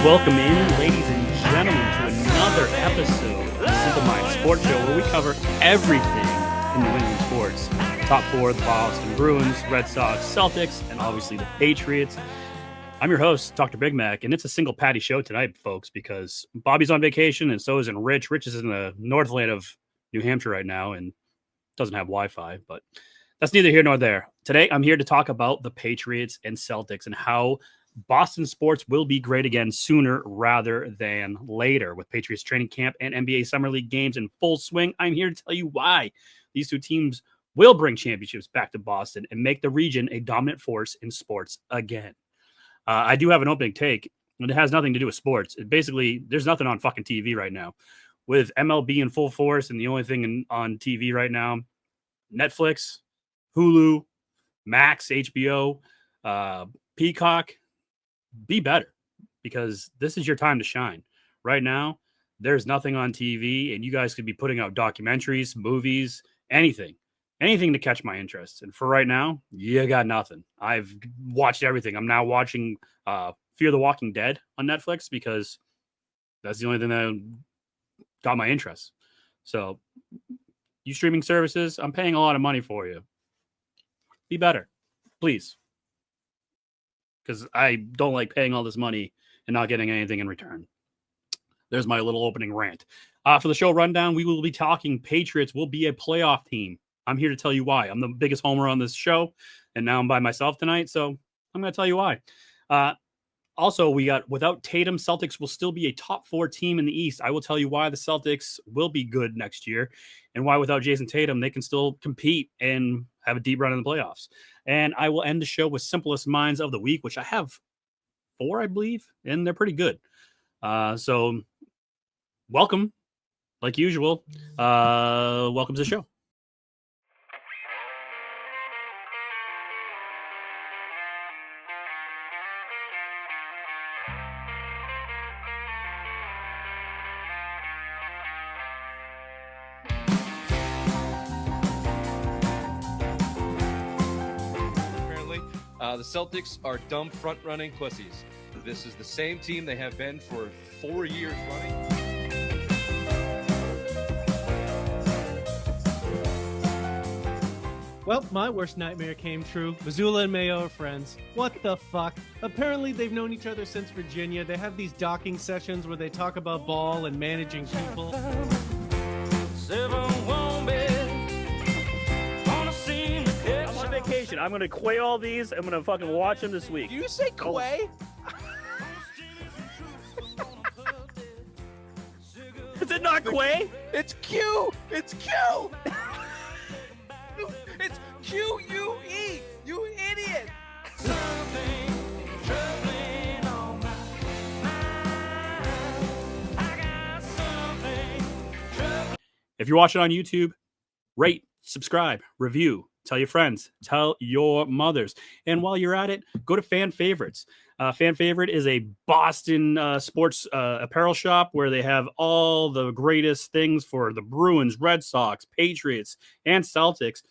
Welcome in, ladies and gentlemen, to another episode of the Simple Mind Sports Show, where we cover everything in New England sports. Top four, the Boston Bruins, Red Sox, Celtics, and obviously the Patriots. I'm your host, Dr. BigMac, and it's a single patty show tonight, folks, because Bobby's on vacation, and so isn't Rich. Rich is in the Northland of New Hampshire right now and doesn't have Wi-Fi, but that's neither here nor there. Today, I'm here to talk about the Patriots and Celtics and how Boston sports will be great again sooner rather than later. With Patriots training camp and NBA Summer League games in full swing, I'm here to tell you why these two teams will bring championships back to Boston and make the region a dominant force in sports again. I do have an opening take, and it has nothing to do with sports. Basically, there's nothing on fucking TV right now. With MLB in full force, and the only thing on TV right now, Netflix, Hulu, Max, HBO, Peacock. Be better, because this is your time to shine. Right now, there's nothing on TV, and you guys could be putting out documentaries, movies, anything to catch my interest. And for right now, you got nothing. I've watched everything. I'm now watching Fear the Walking Dead on Netflix because that's the only thing that got my interest. So, you streaming services, I'm paying a lot of money for you. Be better, please. Because I don't like paying all this money and not getting anything in return. There's my little opening rant. For the show rundown, we will be talking Patriots will be a playoff team. I'm here to tell you why. I'm the biggest homer on this show, and now I'm by myself tonight, so I'm going to tell you why. Also, we got, without Tatum, Celtics will still be a top four team in the East. I will tell you why the Celtics will be good next year, and why without Jason Tatum, they can still compete and have a deep run in the playoffs. And I will end the show with Simplest Minds of the Week, which I have 4, I believe, and they're pretty good. So welcome, like usual. Welcome to the show. The Celtics are dumb front-running pussies. This is the same team they have been for 4 years running. Well, my worst nightmare came true. Missoula and Mayo are friends. What the fuck? Apparently they've known each other since Virginia. They have these docking sessions where they talk about ball and managing people. Vacation. I'm going to quay all these. I'm going to fucking watch them this week. Do you say quay? Is it not quay? It's Q. It's Q. It's Q-U-E. You idiot. If you're watching on YouTube, rate, subscribe, review. Tell your friends, tell your mothers. And while you're at it, go to Fan Favorites. Fan Favorite is a Boston sports apparel shop where they have all the greatest things for the Bruins, Red Sox, Patriots, and Celtics.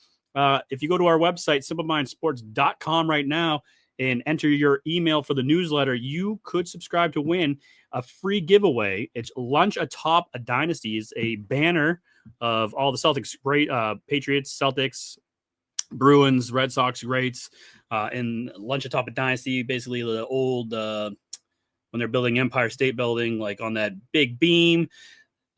If you go to our website, simplemindsports.com right now, and enter your email for the newsletter, you could subscribe to win a free giveaway. It's Lunch Atop a Dynasty. It's a banner of all the Celtics, great Patriots, Celtics, Bruins, Red Sox greats, and Lunch Atop a Dynasty, basically the old, when they're building Empire State Building, like on that big beam,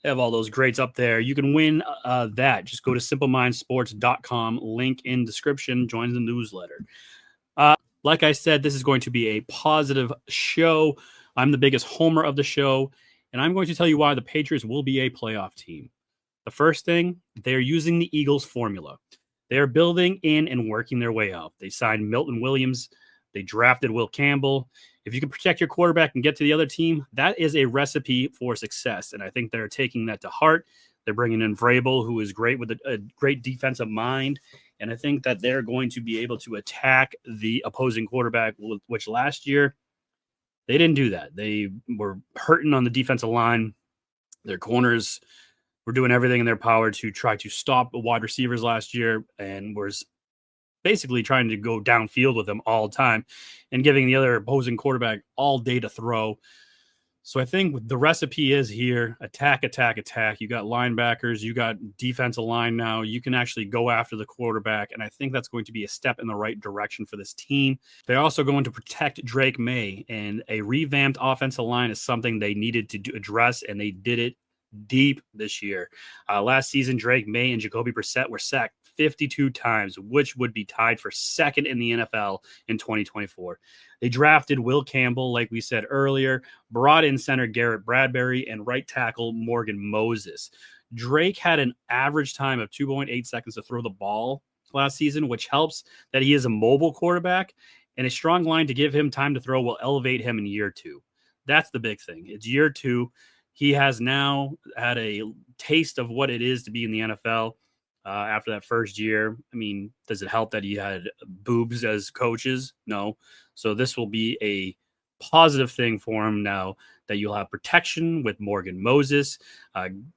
they have all those greats up there. You can win that. Just go to simplemindsports.com, link in description, join the newsletter. Like I said, this is going to be a positive show. I'm the biggest homer of the show, and I'm going to tell you why the Patriots will be a playoff team. The first thing, they're using the Eagles formula. They're building in and working their way out. They signed Milton Williams. They drafted Will Campbell. If you can protect your quarterback and get to the other team, that is a recipe for success. And I think they're taking that to heart. They're bringing in Vrabel, who is great with a great defensive mind. And I think that they're going to be able to attack the opposing quarterback, which last year they didn't do that. They were hurting on the defensive line. Their corners were doing everything in their power to try to stop the wide receivers last year, and was basically trying to go downfield with them all the time and giving the other opposing quarterback all day to throw. So I think the recipe is here: attack, attack, attack. You got linebackers, you got defensive line now. You can actually go after the quarterback, and I think that's going to be a step in the right direction for this team. They're also going to protect Drake May, and a revamped offensive line is something they needed to address, and they did it deep this year. Last season, Drake May and Jacoby Brissett were sacked 52 times, which would be tied for second in the NFL in 2024. They drafted Will Campbell, like we said earlier, brought in center Garrett Bradbury, and right tackle Morgan Moses. Drake had an average time of 2.8 seconds to throw the ball last season, which helps that he is a mobile quarterback, and a strong line to give him time to throw will elevate him in year 2. That's the big thing. It's year 2. He has now had a taste of what it is to be in the NFL after that first year. I mean, does it help that he had boobs as coaches? No. So this will be a positive thing for him now that you'll have protection with Morgan Moses,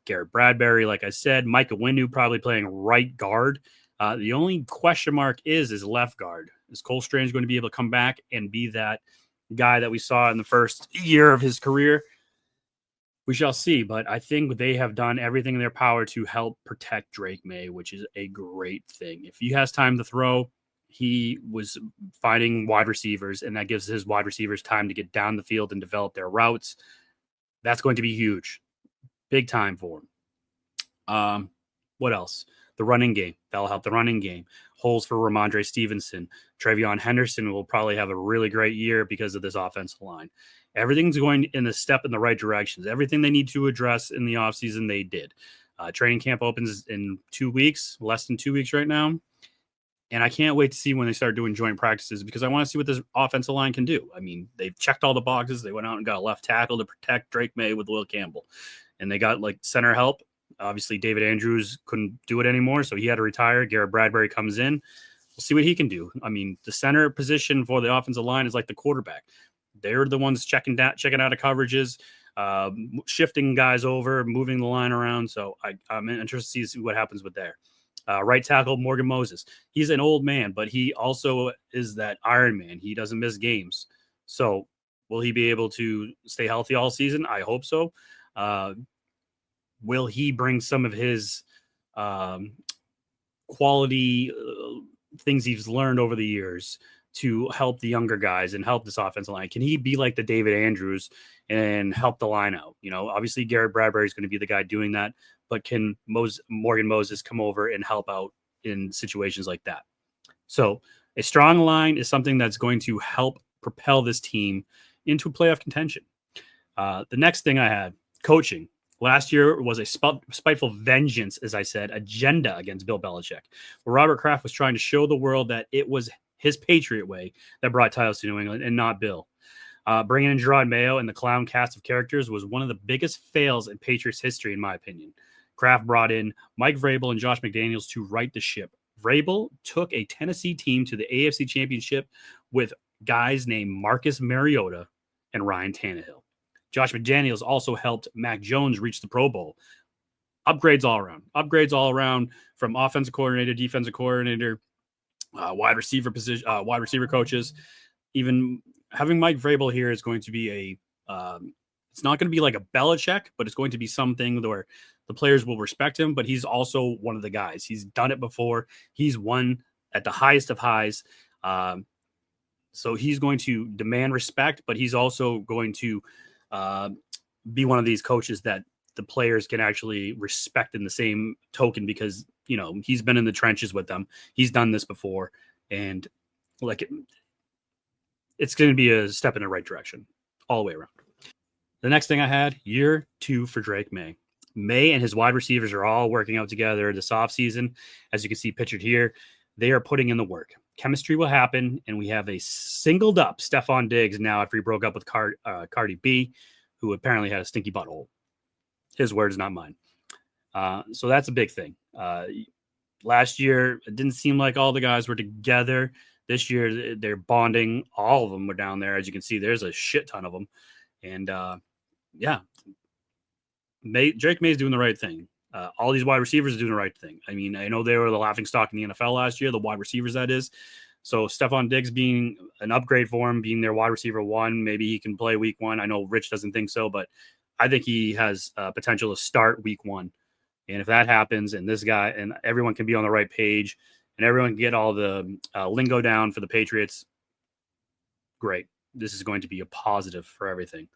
Garrett Bradbury, like I said, Micah Windu probably playing right guard. The only question mark is left guard. Is Cole Strange going to be able to come back and be that guy that we saw in the first year of his career? We shall see, but I think they have done everything in their power to help protect Drake May, which is a great thing. If he has time to throw, he was finding wide receivers, and that gives his wide receivers time to get down the field and develop their routes. That's going to be huge. Big time for him. What else? The running game. That'll help the running game. Holes for Ramondre Stevenson. Travion Henderson will probably have a really great year because of this offensive line. Everything's going in a step in the right directions. Everything they need to address in the offseason, they did. Training camp opens in 2 weeks, less than 2 weeks right now. And I can't wait to see when they start doing joint practices because I want to see what this offensive line can do. I mean, they've checked all the boxes. They went out and got a left tackle to protect Drake May with Will Campbell. And they got like center help. Obviously, David Andrews couldn't do it anymore, so he had to retire. Garrett Bradbury comes in. We'll see what he can do. I mean, the center position for the offensive line is like the quarterback. They're the ones checking out of coverages, shifting guys over, moving the line around. So I'm interested to see what happens with there. Right tackle, Morgan Moses. He's an old man, but he also is that Iron Man. He doesn't miss games. So will he be able to stay healthy all season? I hope so. Will he bring some of his quality things he's learned over the years to help the younger guys and help this offensive line? Can he be like the David Andrews and help the line out? You know, obviously Garrett Bradbury is going to be the guy doing that, but can Morgan Moses come over and help out in situations like that? So a strong line is something that's going to help propel this team into playoff contention. The next thing I had, coaching. Last year was a spiteful vengeance, as I said, agenda against Bill Belichick, where Robert Kraft was trying to show the world that it was his Patriot way that brought titles to New England and not Bill. Bringing in Gerard Mayo and the clown cast of characters was one of the biggest fails in Patriots history, in my opinion. Kraft brought in Mike Vrabel and Josh McDaniels to right the ship. Vrabel took a Tennessee team to the AFC Championship with guys named Marcus Mariota and Ryan Tannehill. Josh McDaniels also helped Mac Jones reach the Pro Bowl. Upgrades all around from offensive coordinator, defensive coordinator, wide receiver coaches. Even having Mike Vrabel here is going to be it's not going to be like a Belichick, but it's going to be something where the players will respect him, but he's also one of the guys. He's done it before. He's won at the highest of highs. So he's going to demand respect, but he's also going to be one of these coaches that the players can actually respect in the same token because, you know, he's been in the trenches with them. He's done this before. And like it's going to be a step in the right direction all the way around. The next thing I had, year 2 for Drake May. May and his wide receivers are all working out together this offseason. As you can see pictured here, they are putting in the work. Chemistry will happen, and we have a singled up Stephon Diggs now after he broke up with Cardi B, who apparently had a stinky butthole. His words, not mine. So that's a big thing. Last year, it didn't seem like all the guys were together. This year, they're bonding. All of them were down there. As you can see, there's a shit ton of them. And, Drake May's doing the right thing. All these wide receivers are doing the right thing. I mean, I know they were the laughingstock in the NFL last year, the wide receivers, that is. So Stephon Diggs being an upgrade for him, being their wide receiver 1, maybe he can play week 1. I know Rich doesn't think so, but I think he has potential to start week 1. And if that happens, and this guy and everyone can be on the right page, and everyone can get all the lingo down for the Patriots, great. This is going to be a positive for everything.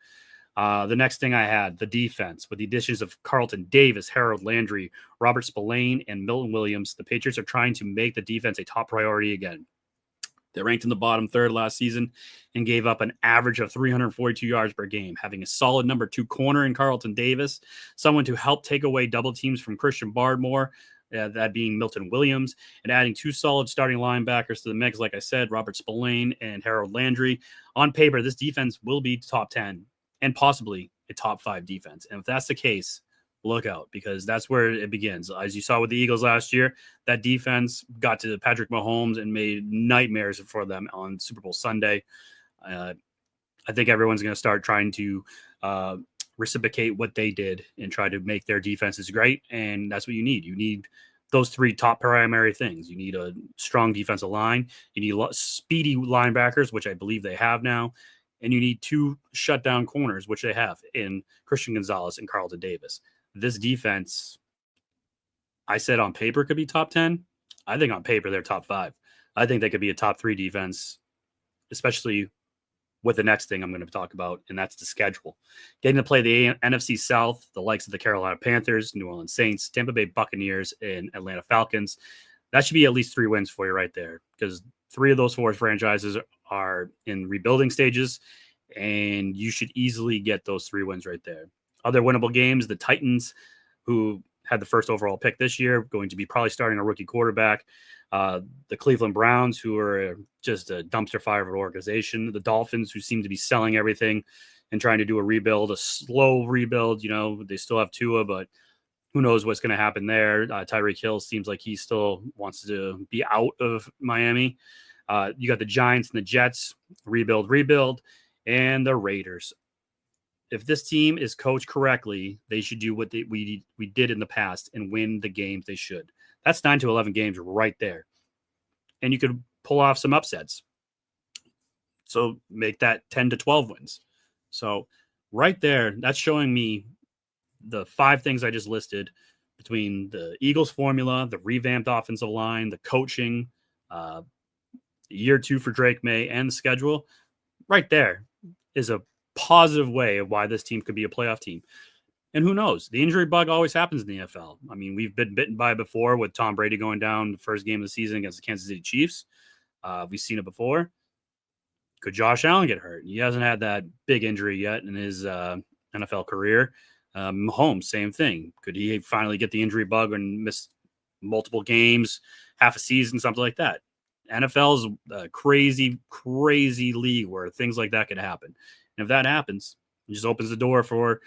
The next thing I had, the defense. With the additions of Carlton Davis, Harold Landry, Robert Spillane, and Milton Williams, the Patriots are trying to make the defense a top priority again. They ranked in the bottom third last season and gave up an average of 342 yards per game, having a solid number 2 corner in Carlton Davis, someone to help take away double teams from Christian Barmore, that being Milton Williams, and adding 2 solid starting linebackers to the mix, like I said, Robert Spillane and Harold Landry. On paper, this defense will be top 10 and possibly a top 5 defense. And if that's the case, look out, because that's where it begins. As you saw with the Eagles last year, that defense got to Patrick Mahomes and made nightmares for them on Super Bowl Sunday. I think everyone's going to start trying to reciprocate what they did and try to make their defenses great. And that's what you need. You need those 3 top primary things. You need a strong defensive line. You need speedy linebackers, which I believe they have now. And you need 2 shutdown corners, which they have in Christian Gonzalez and Carlton Davis. This defense, I said on paper could be top 10. I think on paper they're top 5. I think they could be a top 3 defense, especially with the next thing I'm going to talk about, and that's the schedule. Getting to play the NFC South, the likes of the Carolina Panthers, New Orleans Saints, Tampa Bay Buccaneers, and Atlanta Falcons. That should be at least 3 wins for you right there, because 3 of those 4 franchises are in rebuilding stages, and you should easily get those 3 wins right there. Other winnable games, the Titans, who had the first overall pick this year, going to be probably starting a rookie quarterback. The Cleveland Browns, who are just a dumpster fire of an organization. The Dolphins, who seem to be selling everything and trying to do a rebuild, a slow rebuild. You know, they still have Tua, but who knows what's going to happen there. Tyreek Hill seems like he still wants to be out of Miami. You got the Giants and the Jets, rebuild, and the Raiders. If this team is coached correctly, they should do what we did in the past and win the games they should. That's 9 to 11 games right there. And you could pull off some upsets. So make that 10 to 12 wins. So right there, that's showing me the 5 things I just listed between the Eagles formula, the revamped offensive line, the coaching, year 2 for Drake May, and the schedule. Right there is a positive way of why this team could be a playoff team. And who knows? The injury bug always happens in the NFL. I mean, we've been bitten by it before with Tom Brady going down the first game of the season against the Kansas City Chiefs. We've seen it before. Could Josh Allen get hurt? He hasn't had that big injury yet in his NFL career. Mahomes, same thing. Could he finally get the injury bug and miss multiple games, half a season, something like that? NFL is a crazy, crazy league where things like that could happen. And if that happens, it just opens the door for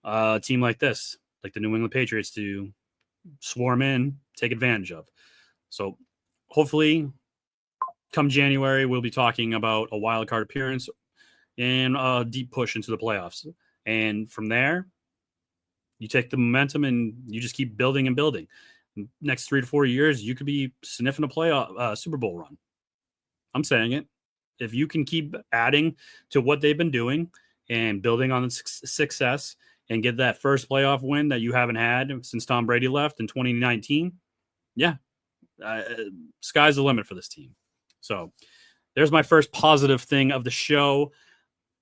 a team like this, like the New England Patriots, to swarm in, take advantage of. So hopefully come January, we'll be talking about a wild card appearance and a deep push into the playoffs. And from there, you take the momentum and you just keep building and building. Next 3 to 4 years, you could be sniffing a playoff Super Bowl run. I'm saying it. If you can keep adding to what they've been doing and building on the success and get that first playoff win that you haven't had since Tom Brady left in 2019, sky's the limit for this team. So there's my first positive thing of the show.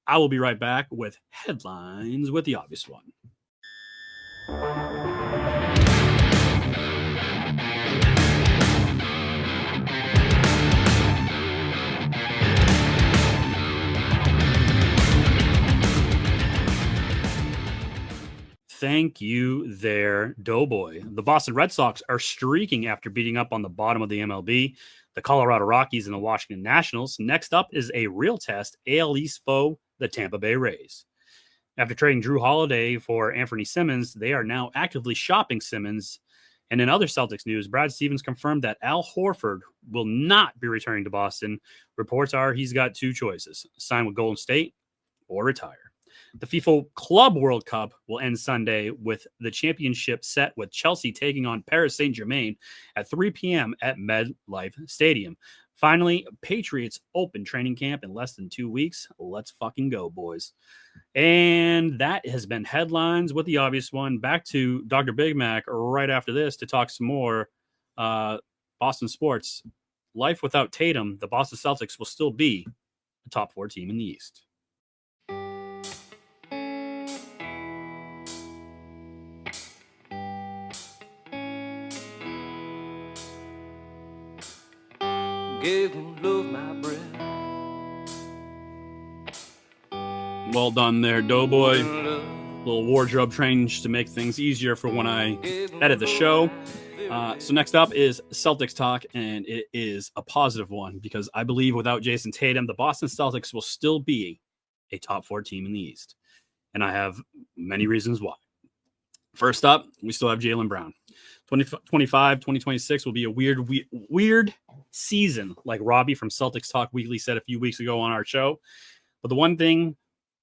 I will be right back with headlines with the obvious one. Thank you there, Doughboy. The Boston Red Sox are streaking after beating up on the bottom of the MLB, the Colorado Rockies, and the Washington Nationals. Next up is a real test AL East foe, the Tampa Bay Rays. After trading Drew Holiday for Anthony Simmons, they are now actively shopping Simmons. And in other Celtics news, Brad Stevens confirmed that Al Horford will not be returning to Boston. Reports are he's got 2 choices: sign with Golden State or retire. The FIFA Club World Cup will end Sunday with the championship set with Chelsea taking on Paris Saint-Germain at 3 p.m. at MetLife Stadium. Finally, Patriots open training camp in less than 2 weeks. Let's fucking go, boys. And that has been headlines with the obvious one. Back to Dr. Big Mac right after this to talk some more Boston sports. Life without Tatum, the Boston Celtics will still be a top 4 team in the East. Give love my breath. Well done there, Doughboy. Little wardrobe change to make things easier for when I edit the show. So next up is Celtics talk, and it is a positive one because I believe without Jason Tatum, the Boston Celtics will still be a top 4 team in the East. And I have many reasons why. First up, we still have Jaylen Brown. 2025, 2026 will be a weird season, like Robbie from Celtics Talk Weekly said a few weeks ago on our show. But the one thing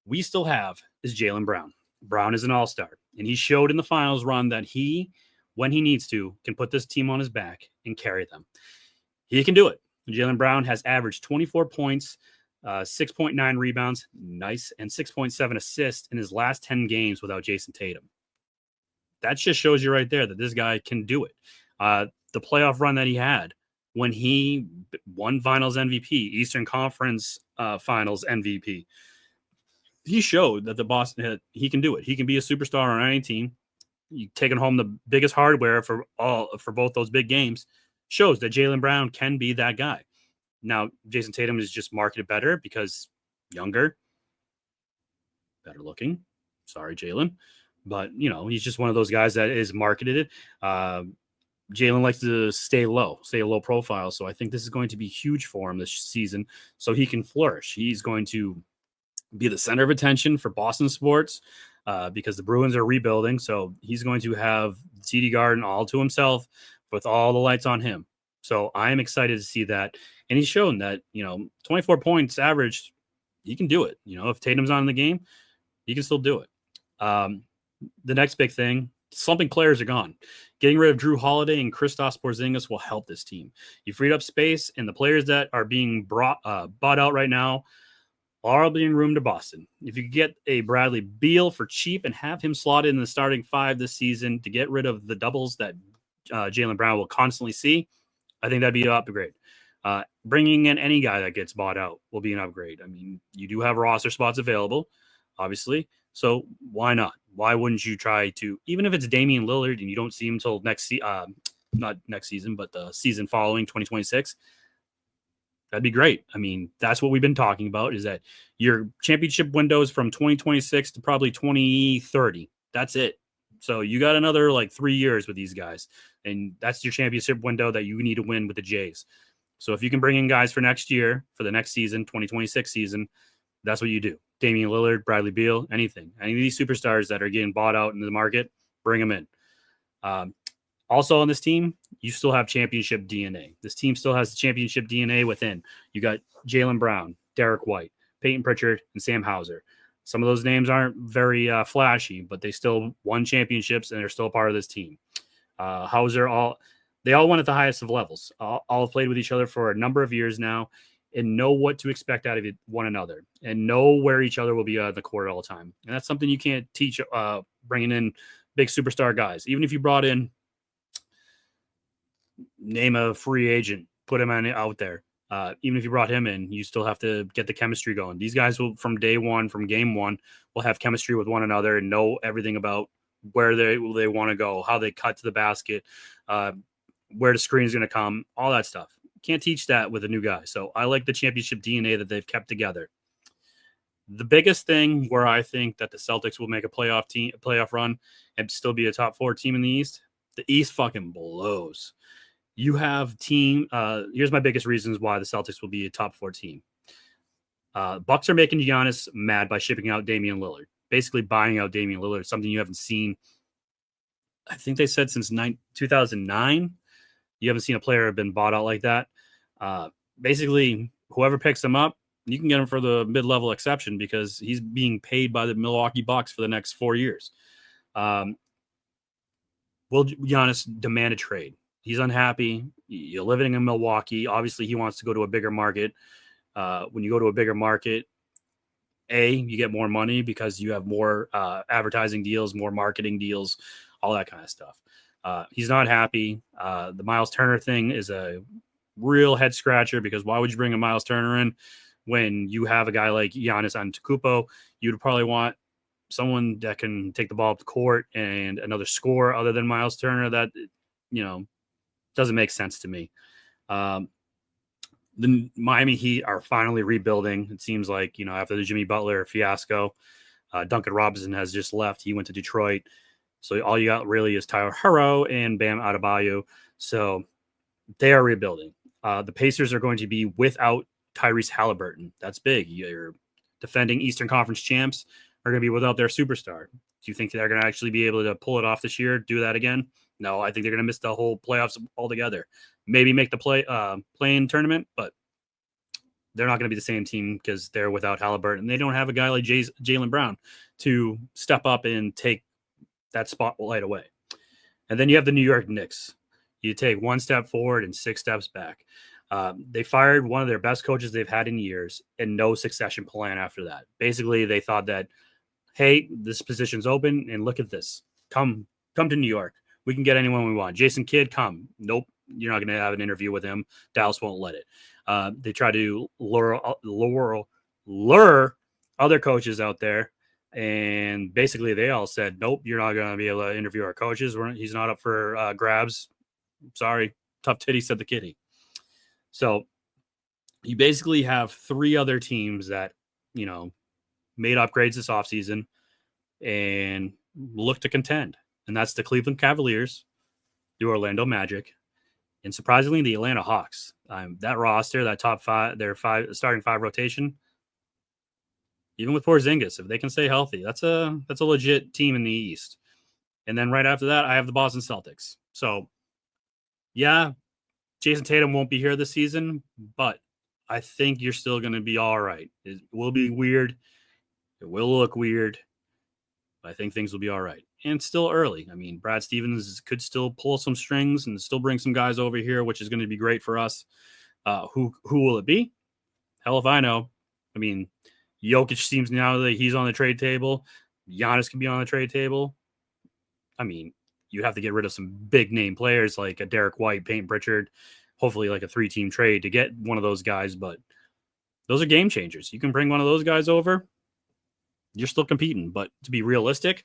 we still have is Jaylen Brown. Brown is an all-star, and he showed in the finals run that he, when he needs to, can put this team on his back and carry them. He can do it. Jaylen Brown has averaged 24 points, 6.9 rebounds, nice, and 6.7 assists in his last 10 games without Jason Tatum. That just shows you right there that this guy can do it. The playoff run that he had when he won Finals MVP, Eastern Conference Finals MVP, he showed that the Boston he can do it. He can be a superstar on any team. You taking home the biggest hardware for both those big games shows that Jaylen Brown can be that guy. Now, Jason Tatum is just marketed better because younger, better looking. Sorry, Jaylen. But, he's just one of those guys that is marketed. Jaylen likes to stay a low profile. So I think this is going to be huge for him this season so he can flourish. He's going to be the center of attention for Boston sports because the Bruins are rebuilding. So he's going to have TD Garden all to himself with all the lights on him. So I am excited to see that. And he's shown that, 24 points averaged, he can do it. If Tatum's on in the game, he can still do it. The next big thing, slumping players are gone. Getting rid of Drew Holiday and Kristaps Porzingis will help this team. You freed up space, and the players that are being bought out right now are being roomed to Boston. If you could get a Bradley Beal for cheap and have him slotted in the starting 5 this season to get rid of the doubles that Jaylen Brown will constantly see, I think that'd be an upgrade. Bringing in any guy that gets bought out will be an upgrade. I mean, you do have roster spots available, obviously. So why not? Why wouldn't you try to, even if it's Damian Lillard and you don't see him until not next season, but the season following 2026, that'd be great. I mean, that's what we've been talking about is that your championship window is from 2026 to probably 2030. That's it. So you got another 3 years with these guys, and that's your championship window that you need to win with the Jays. So if you can bring in guys for next year, for the next season, 2026 season, that's what you do. Damian Lillard, Bradley Beal, anything. Any of these superstars that are getting bought out in the market, bring them in. Also on this team, you still have championship DNA. This team still has the championship DNA within. You got Jaylen Brown, Derek White, Peyton Pritchard, and Sam Hauser. Some of those names aren't very flashy, but they still won championships, and they're still a part of this team. Hauser, they all won at the highest of levels. All have played with each other for a number of years now and know what to expect out of one another and know where each other will be on the court all the time. And that's something you can't teach bringing in big superstar guys. Even if you brought in, name a free agent, put him out there. Even if you brought him in, you still have to get the chemistry going. These guys will, from day one, from game one, will have chemistry with one another and know everything about where they want to go, how they cut to the basket, where the screen is going to come, all that stuff. Can't teach that with a new guy. So I like the championship DNA that they've kept together. The biggest thing where I think that the Celtics will make a playoff run and still be a top 4 team in the East, the East fucking blows. You have here's my biggest reasons why the Celtics will be a top 4 team. Bucks are making Giannis mad by shipping out Damian Lillard, basically buying out Damian Lillard, something you haven't seen, I think they said since 2009. You haven't seen a player have been bought out like that. Basically, whoever picks him up, you can get him for the mid-level exception because he's being paid by the Milwaukee Bucks for the next 4 years. Will Giannis demand a trade? He's unhappy. You're living in Milwaukee. Obviously, he wants to go to a bigger market. When you go to a bigger market, you get more money because you have more advertising deals, more marketing deals, all that kind of stuff. He's not happy. The Miles Turner thing is a real head scratcher because why would you bring a Miles Turner in when you have a guy like Giannis Antetokounmpo? You'd probably want someone that can take the ball up the court and another scorer other than Miles Turner. That, doesn't make sense to me. The Miami Heat are finally rebuilding. It seems like, after the Jimmy Butler fiasco, Duncan Robinson has just left. He went to Detroit. So all you got really is Tyler Herro and Bam Adebayo. So they are rebuilding. The Pacers are going to be without Tyrese Halliburton. That's big. Your defending Eastern Conference champs are going to be without their superstar. Do you think they're going to actually be able to pull it off this year, do that again? No, I think they're going to miss the whole playoffs altogether. Maybe make the play-in tournament, but they're not going to be the same team because they're without Halliburton. They don't have a guy like Jaylen Brown to step up and take that spotlight away. And then you have the New York Knicks. You take one step forward and 6 steps back. They fired one of their best coaches they've had in years and no succession plan after that. Basically, they thought that, hey, this position's open and look at this. Come to New York. We can get anyone we want. Jason Kidd, come. Nope. You're not going to have an interview with him. Dallas won't let it. They try to lure other coaches out there. And basically they all said, nope, you're not going to be able to interview our coaches. He's not up for grabs. Sorry. Tough titty, said the kitty. So you basically have 3 other teams that, made upgrades this offseason and look to contend. And that's the Cleveland Cavaliers, the Orlando Magic, and surprisingly, the Atlanta Hawks. That roster, that top 5, their starting 5 rotation, even with Porzingis, if they can stay healthy, that's a legit team in the East. And then right after that, I have the Boston Celtics. So, yeah, Jason Tatum won't be here this season, but I think you're still going to be all right. It will be weird. It will look weird. But I think things will be all right. And it's still early. I mean, Brad Stevens could still pull some strings and still bring some guys over here, which is going to be great for us. Who will it be? Hell if I know. I mean, Jokic seems now that he's on the trade table. Giannis can be on the trade table. I mean, you have to get rid of some big name players like a Derek White, Peyton Pritchard, hopefully like a 3-team trade to get one of those guys. But those are game changers. You can bring one of those guys over. You're still competing. But to be realistic,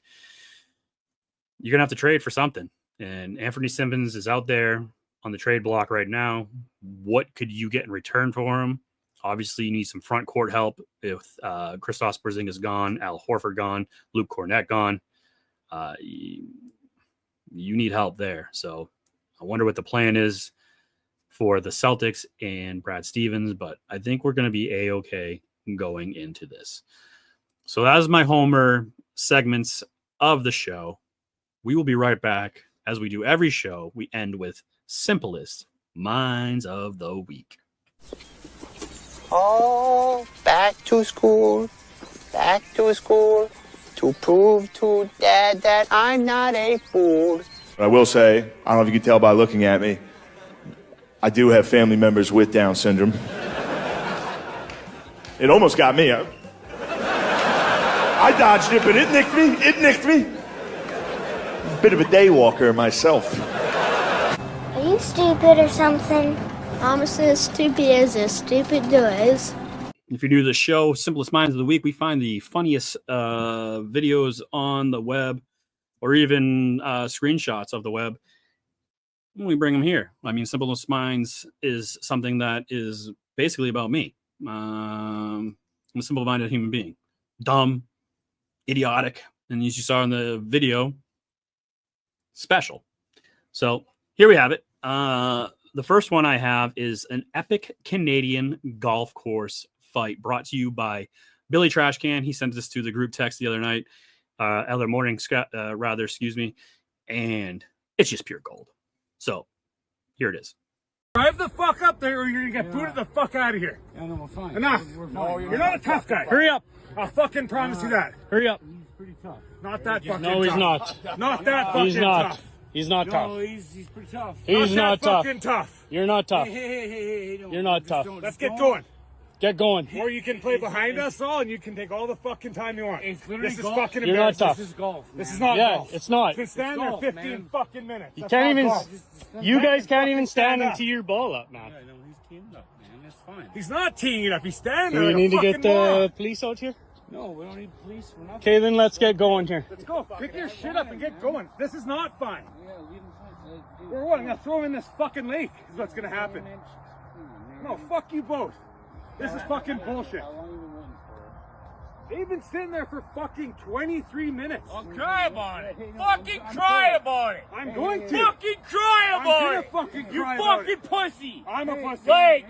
you're going to have to trade for something. And Anthony Simmons is out there on the trade block right now. What could you get in return for him? Obviously, you need some front court help with Kristaps Porzingis gone, Al Horford gone, Luke Cornett gone. You need help there. So I wonder what the plan is for the Celtics and Brad Stevens, but I think we're going to be A-okay going into this. So that is my Homer segments of the show. We will be right back. As we do every show, we end with simplest minds of the week. Oh, back to school to prove to Dad that I'm not a fool. I will say, I don't know if you can tell by looking at me, I do have family members with Down syndrome. It almost got me. I dodged it, but it nicked me. Bit of a day walker myself. Are you stupid or something? I'm as stupid as stupid does. If you're new to the show, Simplest Minds of the Week, we find the funniest videos on the web or even screenshots of the web. And we bring them here. I mean, Simplest Minds is something that is basically about me. I'm a simple-minded human being. Dumb, idiotic, and as you saw in the video, special. So here we have it. The first one I have is an epic Canadian golf course fight brought to you by Billy Trashcan. He sent this to the group text the other morning, and it's just pure gold. So here it is. Drive the fuck up there or you're going to get booted the fuck out of here. Yeah, no, we're fine. Enough. No, you're not a tough guy. Hurry up. I'll fucking promise you that. Hurry up. He's pretty tough. Not that fucking No, he's tough. not. Not that fucking He's not. tough. He's not tough. No, he's pretty tough. He's not tough. Fucking tough. You're not tough. Hey, You're not tough. Let's get going. Get going. Or you can play behind us all, and you can take all the fucking time you want. It's literally this is golf. fucking You're not embarrassing. tough. This is golf. This is not Yeah, golf. it's not. You can stand golf, there 15 man. fucking minutes. You That's can't not even. golf. You guys can't even stand stand and tee your ball up, man. I know he's teamed up, man. That's fine. He's not teeing it up. He's standing Do there. we like a need to get fucking moron. the police out here? No, we don't need police. We're not. Okay, then let's get going here. Let's go. Pick your shit up and get going. This is not fine. Yeah, leave him fine. We're what? I'm gonna throw him in this fucking lake. Is what's gonna happen. No, fuck you both. This is fucking bullshit. How long have you been waiting for? They've been sitting there for fucking 23 minutes. Cry about it. Fucking cry about it. I'm going to. Fucking cry I'm about gonna it. fucking You cry about fucking it. pussy. I'm a pussy. Like,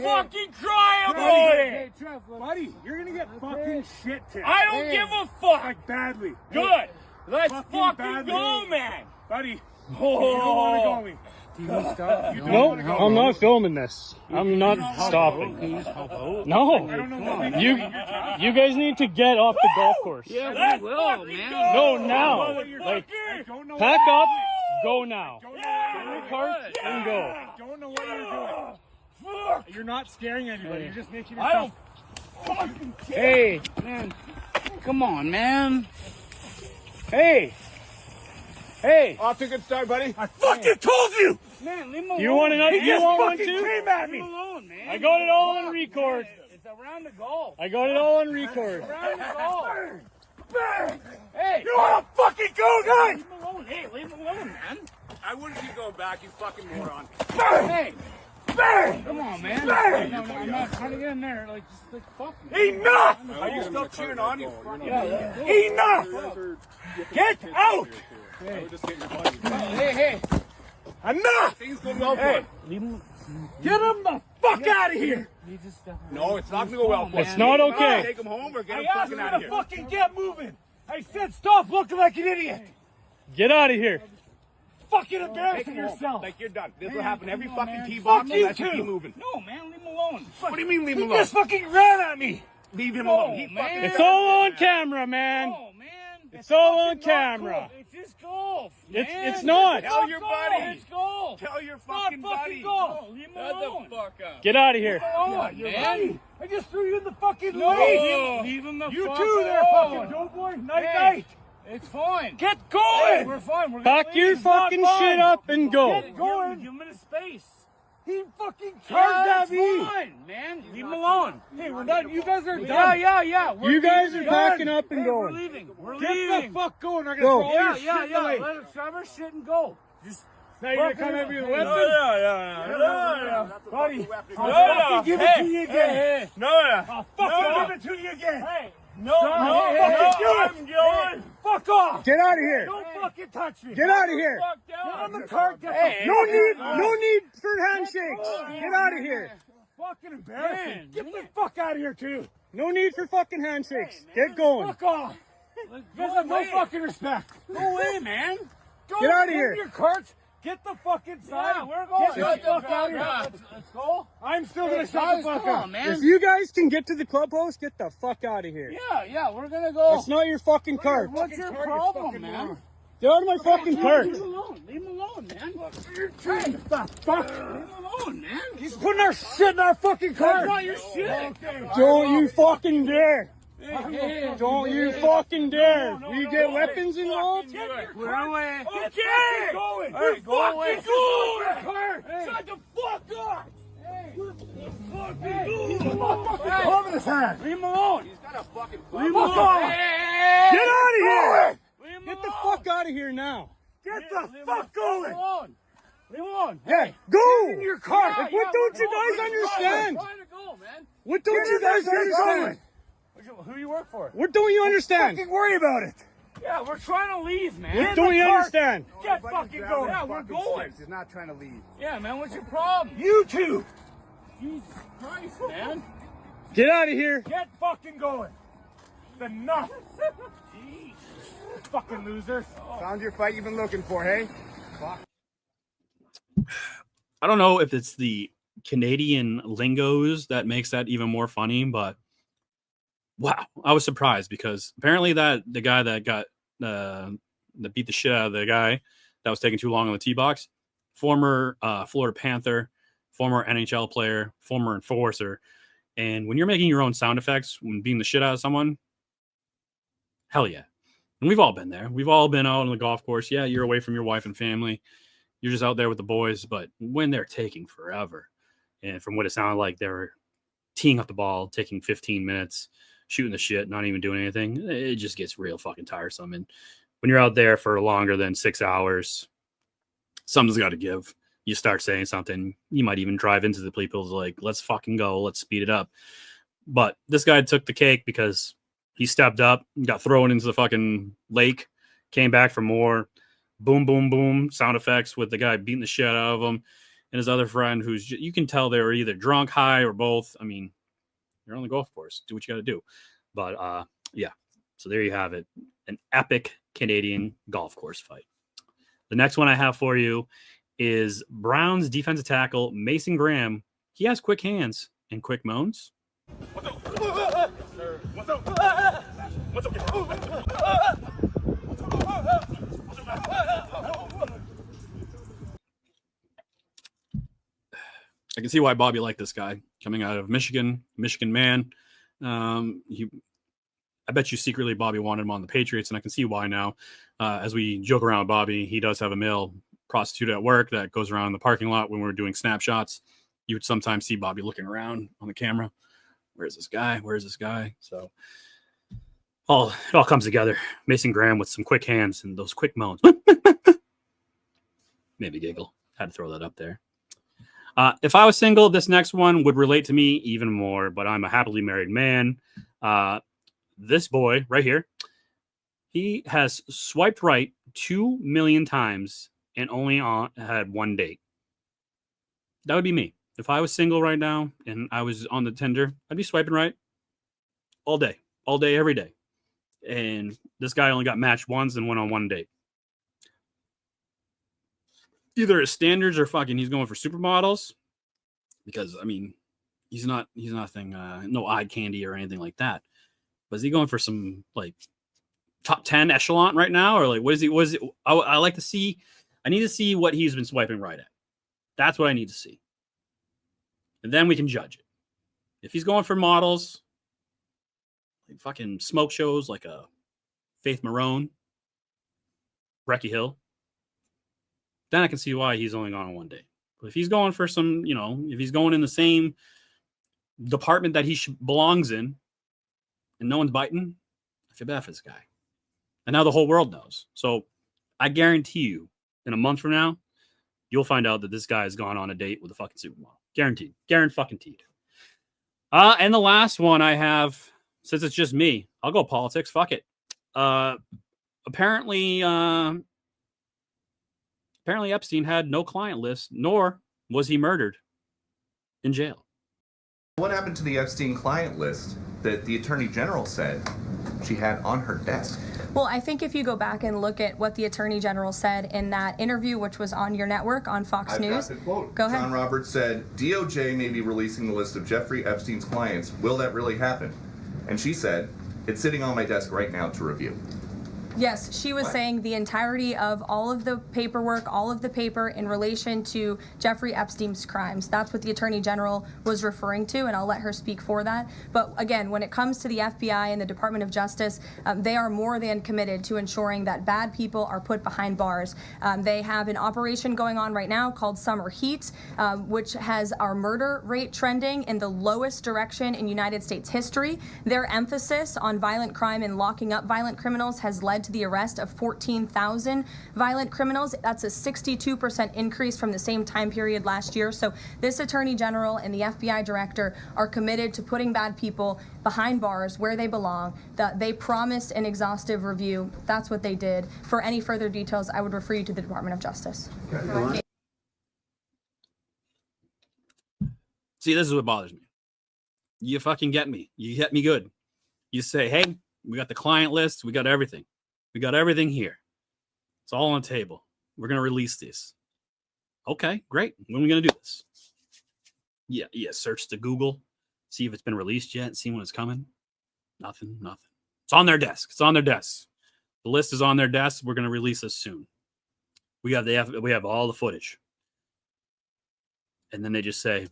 fucking cry about it. Buddy, you're gonna get fucking shit kicked. I don't give a fuck. Like badly. Good. Let's Fucking fucking badly. go, man. Buddy, you don't wanna go me. No, I'm not filming this. I'm not stopping. No. I don't know what You guys need to get off the golf course. Yeah, we will, man. No, now. Like, I don't know pack what up, go now. you're doing. Get in your cart and go. I don't know what you're doing. You're not scaring anybody. You're just making I don't yourself. fucking care. Hey, man. Come on, man. Hey. Hey. Off to a good start, buddy. I fucking told you. Man, leave him alone. You want another? He You just want one fucking too? came at Leave me. him alone, man. I got it all on record. It's around the golf. I got it all on record. Around the golf. Bang! Hey, You wanna fucking go, guys? leave him alone. Hey, leave him alone, man. I wouldn't keep going back, you fucking moron. Hey, Bang! come on, man. Bang! No, I'm not trying to get in there. Like, just like, fuck me. Enough! Are you still cheering on you? Yeah. Enough! Get out! Hey. Enough! Things go well for him. Get him the fuck out of here! No, it's not gonna go well for It's not okay. Take him home or get I him asked fucking you out of to here. fucking get moving! I said stop looking like an idiot! Get out of here. Fucking Take embarrassing him home. yourself! Like, you're done. This will happen every fucking tee Fuck box you unless you too. keep moving. No, man, leave him alone. What do you mean leave him He alone? just fucking ran at me! Leave him No, alone. He man. fucking. It's all on camera, man. Oh, man. It's all on camera. It's just golf. It's not. Tell your buddy. It's golf. Tell your It's not fucking buddy! golf. No, leave him alone. Get out of here. Alone, man. I just threw you in the fucking No, lake! leave him the You fuck too there, alone. fucking doughboy! Night Hey. night! It's fine. Get Hey, going! we're fine. We're gonna Pack your leave. fucking not shit fine. up and go. Get going! Give him his space. He fucking Yeah, charged at that's me! fine, man. Leave him alone. Hey, we're done. You guys are done. Yeah. We're You guys are leaving. packing up and Hey, We're going. leaving. We're Get leaving. the fuck going. We're gonna Go. throw all your shit Yeah. in the lake. Let us grab our shit and go. Just Now you're gonna come at me with a weapon? yeah. Buddy, I'll No. fucking give it to you again. No. I'll fucking give it to you again. Hey. No, fucking do it. Fuck off. Get out of here. Don't fucking touch me. Get out of here. Fuck Get down. on the cart. Get Hey. No need for handshakes. Get out of here. fucking embarrassing. Man, Get the fuck out of here, too. No need for fucking handshakes. Get going. Fuck off. You guys have no fucking respect. Go away, man. Get out of Get here. in your carts. Get the fuck inside. Yeah, we're going. Get the fuck out of here. Let's go. I'm still gonna shut the fuck Come up. on, man. If you guys can get to the clubhouse, get the fuck out of here. Yeah, we're gonna go. It's not your fucking cart. What's your cart, you problem, fucking man? moron. Get out of my fucking cart. Leave him alone. Leave him alone, man. Hey, the fuck? Leave him alone, man. He's putting our shit in our fucking That's cart. not your shit. Don't you fucking dare. Hey, Don't you fucking dare. We get weapons involved? we're away. Okay. Going. All right, go away. Shut the fuck up. Come in his hand. Leave him alone. Leave him Get alone. out of here. Leave him Get the alone. fuck out of here now. Get the fuck going. Leave him alone. Hey, go. In your car. Like, what don't you guys understand? I'm trying to go, man. What don't you guys understand? Who do you work for? What don't you understand? Fucking worry about it. Yeah, we're trying to leave, man. What don't you understand? Get fucking going. Yeah, we're going. He's not trying to leave. Yeah, man, what's your problem? You two. Jesus Christ, man. Get out of here. Get fucking going. It's enough. Fucking losers. Found your fight you've been looking for, hey? I don't know if it's the Canadian lingos that makes that even more funny, but wow, I was surprised because apparently that the guy that got that beat the shit out of the guy that was taking too long on the tee box. Former Florida Panther, former NHL player, former enforcer. And when you're making your own sound effects, when beating the shit out of someone, hell yeah. And we've all been there. We've all been out on the golf course. Yeah, you're away from your wife and family. You're just out there with the boys. But when they're taking forever, and from what it sounded like, they were teeing up the ball, taking 15 minutes, shooting the shit, not even doing anything, it just gets real fucking tiresome. And when you're out there for longer than 6 hours, something's got to give. You start saying something, you might even drive into the people like, let's fucking go, let's speed it up. But this guy took the cake because he stepped up, got thrown into the fucking lake, came back for more. Boom, boom, boom, sound effects with the guy beating the shit out of him. And his other friend, who's, you can tell they were either drunk, high, or both. I mean, you're on the golf course. Do what you got to do. But yeah, so there you have it. An epic Canadian golf course fight. The next one I have for you is Browns defensive tackle Mason Graham. He has quick hands and quick moans. What's up? What's up? What's up? I can see why Bobby liked this guy coming out of Michigan man. I bet you secretly Bobby wanted him on the Patriots, and I can see why now. As we joke around with Bobby, he does have a male prostitute at work that goes around in the parking lot when we're doing snapshots. You would sometimes see Bobby looking around on the camera. Where's this guy? Where's this guy? So it all comes together. Mason Graham with some quick hands and those quick moans. Maybe giggle. Had to throw that up there. If I was single, this next one would relate to me even more, but I'm a happily married man. This boy right here, he has swiped right 2 million times and only had one date. That would be me. If I was single right now and I was on the Tinder, I'd be swiping right all day, every day. And this guy only got matched once and went on one date. Either his standards are fucking, he's going for supermodels because, I mean, he's nothing, no eye candy or anything like that. But is he going for some like top 10 echelon right now? Or like, what is he, I like to see, I need to see what he's been swiping right at. That's what I need to see. And then we can judge it. If he's going for models, like fucking smoke shows like a Faith Marone, Brecky Hill, then I can see why he's only gone on one day. But if he's going for some, if he's going in the same department that he belongs in and no one's biting, I feel bad for this guy. And now the whole world knows. So I guarantee you, in a month from now, you'll find out that this guy has gone on a date with a fucking supermodel. Guaranteed. Guaranteed. And the last one I have, since it's just me, I'll go politics. Fuck it. Apparently Epstein had no client list, nor was he murdered in jail. What happened to the Epstein client list that the Attorney General said she had on her desk? Well, I think if you go back and look at what the Attorney General said in that interview, which was on your network on Fox News. Got the quote. Go ahead. John Roberts said, DOJ may be releasing the list of Jeffrey Epstein's clients. Will that really happen? And she said, it's sitting on my desk right now to review. Yes, she was saying the entirety of all of the paperwork, all of the paper in relation to Jeffrey Epstein's crimes. That's what the Attorney General was referring to, and I'll let her speak for that. But again, when it comes to the FBI and the Department of Justice, they are more than committed to ensuring that bad people are put behind bars. They have an operation going on right now called Summer Heat, which has our murder rate trending in the lowest direction in United States history. Their emphasis on violent crime and locking up violent criminals has led to the arrest of 14,000 violent criminals. That's a 62% increase from the same time period last year. So this Attorney General and the FBI Director are committed to putting bad people behind bars where they belong. They promised an exhaustive review. That's what they did. For any further details, I would refer you to the Department of Justice. See, this is what bothers me. You fucking get me. You get me good. You say, hey, we got the client list. We got everything. We got everything here. It's all on the table. We're going to release this. Okay, great. When are we going to do this? Yeah, search the Google. See if it's been released yet. See when it's coming. Nothing. It's on their desk. The list is on their desk. We're going to release this soon. We have all the footage. And then they just say,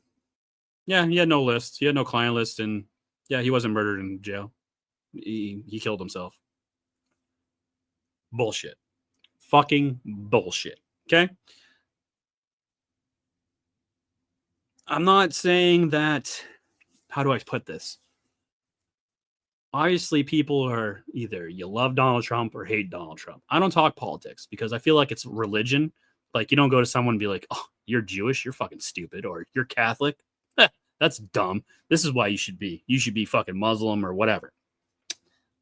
yeah, he had no list. He had no client list. And yeah, he wasn't murdered in jail. He killed himself. Bullshit. Fucking bullshit. Okay? I'm not saying that, how do I put this? Obviously, people are either you love Donald Trump or hate Donald Trump. I don't talk politics because I feel like it's religion. Like, you don't go to someone and be like, oh, you're Jewish, you're fucking stupid, or you're Catholic. That's dumb. This is why you should be fucking Muslim or whatever.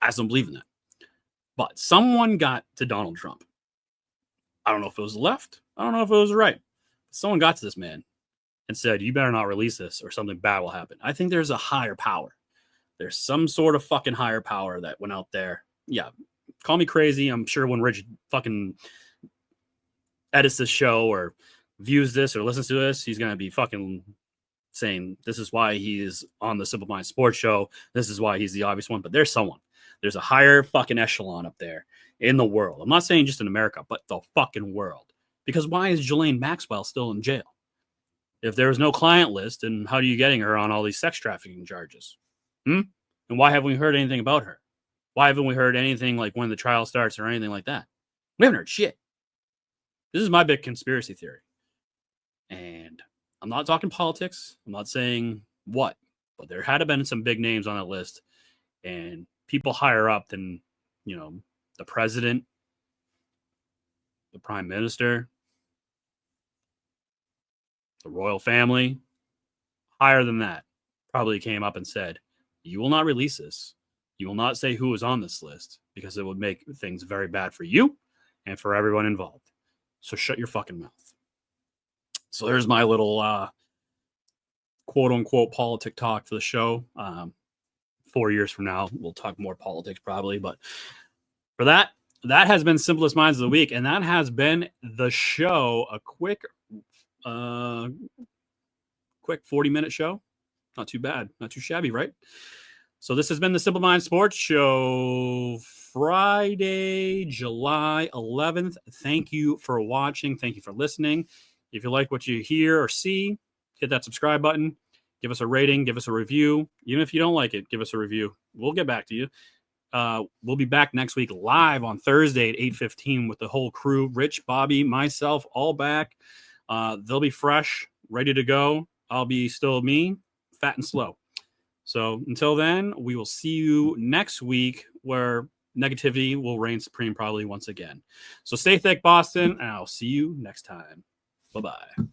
I just don't believe in that. But someone got to Donald Trump. I don't know if it was the left. I don't know if it was the right. Someone got to this man and said, you better not release this or something bad will happen. I think there's a higher power. There's some sort of fucking higher power that went out there. Yeah, call me crazy. I'm sure when Rich fucking edits this show or views this or listens to this, he's going to be fucking saying this is why he is on the Simple Mind Sports Show. This is why he's the obvious one. But there's someone. There's a higher fucking echelon up there in the world. I'm not saying just in America, but the fucking world. Because why is Ghislaine Maxwell still in jail? If there was no client list, then how are you getting her on all these sex trafficking charges? And why haven't we heard anything about her? Why haven't we heard anything like when the trial starts or anything like that? We haven't heard shit. This is my big conspiracy theory. And I'm not talking politics. I'm not saying what, but there had been some big names on that list and people higher up than, the president, the prime minister, the royal family, higher than that, probably came up and said, you will not release this. You will not say who is on this list because it would make things very bad for you and for everyone involved. So shut your fucking mouth. So there's my little quote unquote politic talk for the show. 4 years from now, we'll talk more politics probably. But for that has been Simplest Minds of the Week. And that has been the show. A quick 40-minute show. Not too bad. Not too shabby, right? So this has been the Simple Mind Sports Show, Friday, July 11th. Thank you for watching. Thank you for listening. If you like what you hear or see, hit that subscribe button. Give us a rating. Give us a review. Even if you don't like it, give us a review. We'll get back to you. We'll be back next week live on Thursday at 8:15 with the whole crew. Rich, Bobby, myself, all back. They'll be fresh, ready to go. I'll be still me, fat and slow. So until then, we will see you next week where negativity will reign supreme probably once again. So stay thick, Boston, and I'll see you next time. Bye-bye.